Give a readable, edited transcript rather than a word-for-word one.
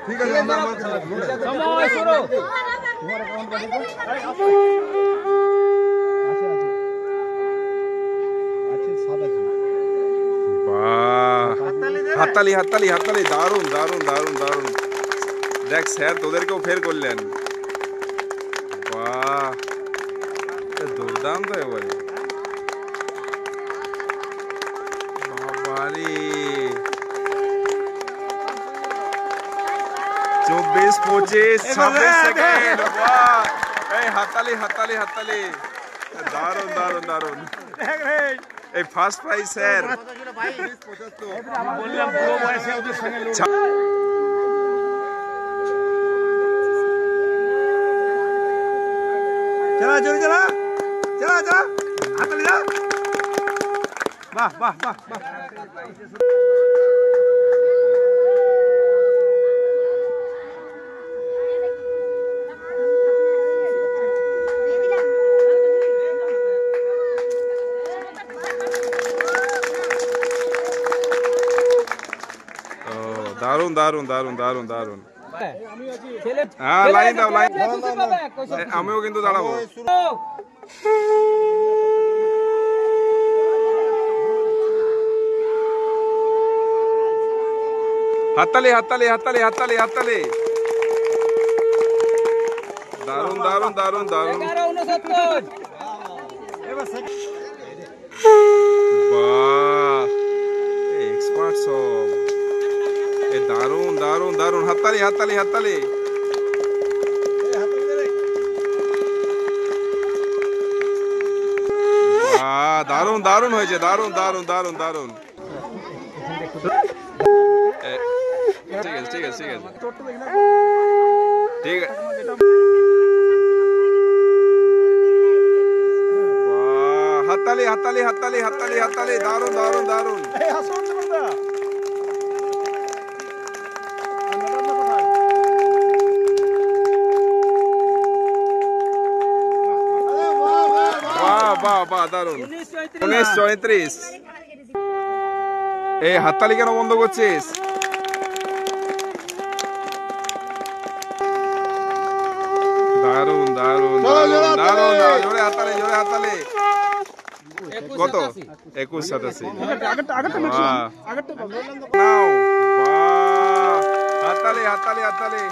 ঠিক আছে সময় শুরু হাততালি হাততালি হাততালি দারুন দারুন দারুন দারুন দেখ স্যার তোদেরকেও ফের করলেন বাহ দুর্দান্ত এবারে বাবারে 24, 25, 26 সেকেন্ড বাহ এই হাততালি হাততালি হাততালি দারুন দারুন দারুন এই ফার্স্ট প্রাইজ স্যার বললাম পুরো বয়সে ওদের সঙ্গে चला जोर चला चला चला हाथ ले जा वाह वाह वाह वाह দারুন দারুন দারুন দারুন দারুন হ্যাঁ লাইন দাও লাইন আমিও কিন্তু দাঁড়াবো হাততালি হাততালি হাততালি হাততালি হাততালি দারুন দারুন দারুন দারুন বাহ এক্সপার্ট সব দারুন দারুন দারুন হাততালি হাততালি হাততালি দারুন দারুন হয়েছে দারুন দারুন দারুন দারুন ঠিক আছে ঠিক আছে ঠিক আছে ঠিক আছে হাততালি হাততালি হাততালি হাততালি হাততালি দারুন দারুন দারুন বাহ বাহ দারুন 19-34 এই হাততালি কেন বন্ধ করছিস দারুন দারুন দারুন দারুন জোরে হাততালি জোরে হাততালি কত 21-87 হাততালি হাততালি হাততালি